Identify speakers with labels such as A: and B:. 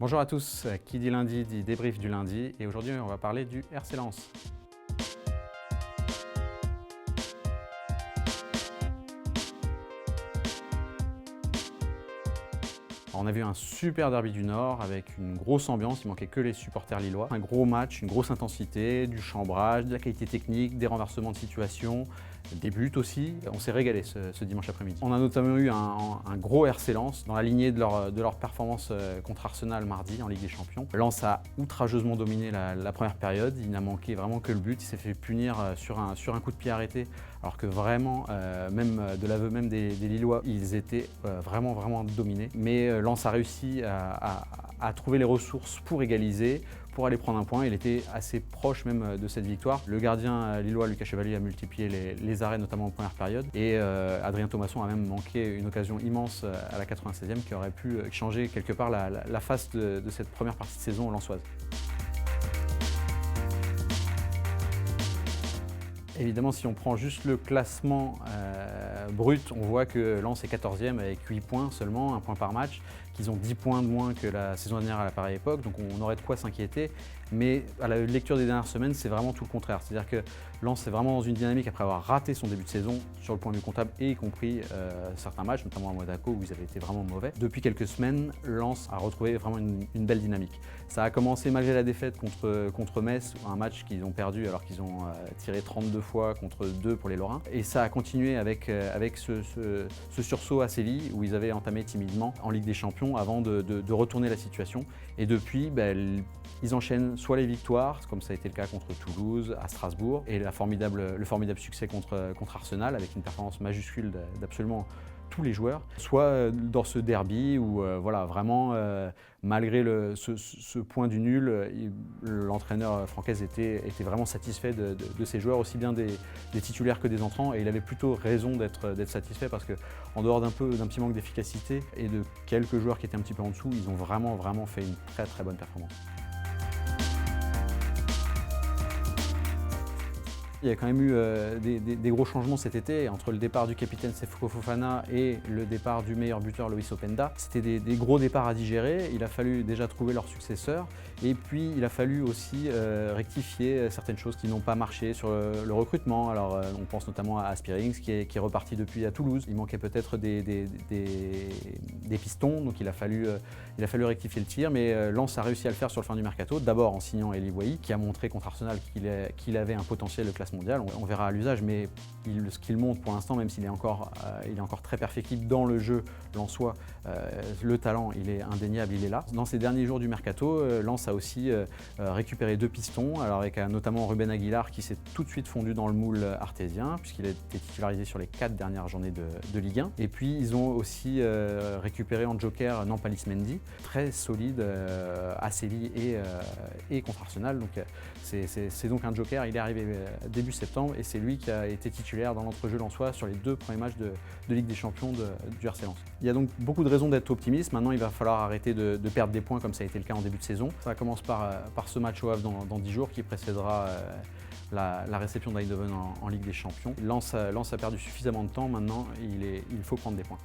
A: Bonjour à tous, qui dit lundi dit débrief du lundi et aujourd'hui on va parler du RC Lens. Alors, on a vu un super derby du Nord avec une grosse ambiance, il manquait que les supporters lillois. Un gros match, une grosse intensité, du chambrage, de la qualité technique, des renversements de situation, des buts aussi. On s'est régalé ce dimanche après-midi. On a notamment eu un gros RC Lens dans la lignée de leur performance contre Arsenal mardi en Ligue des Champions. Lens a outrageusement dominé la première période, il n'a manqué vraiment que le but, il s'est fait punir sur un coup de pied arrêté alors que vraiment, même de l'aveu même des Lillois, ils étaient vraiment dominés. Mais Lens a réussi à trouver les ressources pour égaliser, pour aller prendre un point. Il était assez proche même de cette victoire. Le gardien lillois Lucas Chevalier a multiplié les arrêts, notamment en première période. Et Adrien Thomasson a même manqué une occasion immense à la 96e qui aurait pu changer quelque part la face de cette première partie de saison lensoise. Évidemment, si on prend juste le classement brut, on voit que Lens est 14e avec 8 points seulement, 1 point par match, qu'ils ont 10 points de moins que la saison dernière à la pareille époque, donc on aurait de quoi s'inquiéter. Mais à la lecture des dernières semaines, c'est vraiment tout le contraire. C'est-à-dire que Lens est vraiment dans une dynamique après avoir raté son début de saison sur le point de vue comptable et y compris certains matchs, notamment à Monaco où ils avaient été vraiment mauvais. Depuis quelques semaines, Lens a retrouvé vraiment une belle dynamique. Ça a commencé malgré la défaite contre Metz, un match qu'ils ont perdu alors qu'ils ont tiré 32 fois contre 2 pour les Lorrains. Et ça a continué avec ce sursaut à Séville où ils avaient entamé timidement en Ligue des Champions avant de retourner la situation. Et depuis, ils enchaînent soit les victoires, comme ça a été le cas contre Toulouse, à Strasbourg, et le formidable succès contre Arsenal avec une performance majuscule d'absolument tous les joueurs, soit dans ce derby où voilà, vraiment, malgré ce point du nul, l'entraîneur francaise était vraiment satisfait de ses joueurs, aussi bien des titulaires que des entrants, et il avait plutôt raison d'être satisfait parce qu'en dehors d'un petit manque d'efficacité et de quelques joueurs qui étaient un petit peu en dessous, ils ont vraiment fait une très bonne performance. Il y a quand même eu des gros changements cet été entre le départ du capitaine Sefko Fofana et le départ du meilleur buteur Loïs Openda. C'était des gros départs à digérer, il a fallu déjà trouver leur successeur et puis il a fallu aussi rectifier certaines choses qui n'ont pas marché sur le recrutement. Alors on pense notamment à Aspirings qui est reparti depuis à Toulouse. Il manquait peut-être des pistons, donc il a fallu rectifier le tir, mais Lens a réussi à le faire sur le fin du mercato, d'abord en signant Eli Wahi qui a montré contre Arsenal qu'il avait un potentiel de classe mondiale. On verra à l'usage, mais ce qu'il montre pour l'instant, même s'il est encore très perfectible dans le jeu lensois, le talent il est indéniable, il est là. Dans ces derniers jours du mercato, Lens a aussi récupéré 2 pistons, alors avec notamment Ruben Aguilar qui s'est tout de suite fondu dans le moule artésien puisqu'il a été titularisé sur les 4 dernières journées de Ligue 1. Et puis ils ont aussi récupéré en joker Nampalys Mendy, très solide à Séville et contre Arsenal. Donc c'est donc un joker, il est arrivé début septembre et c'est lui qui a été titulaire dans l'entrejeu lensois sur les 2 premiers matchs de Ligue des Champions du RC Lens. Il y a donc beaucoup de raisons d'être optimiste. Maintenant, il va falloir arrêter de perdre des points comme ça a été le cas en début de saison. Ça commence par ce match au Havre dans 10 jours qui précédera la réception d'Eindhoven en Ligue des Champions. Lens a perdu suffisamment de temps, maintenant il faut prendre des points.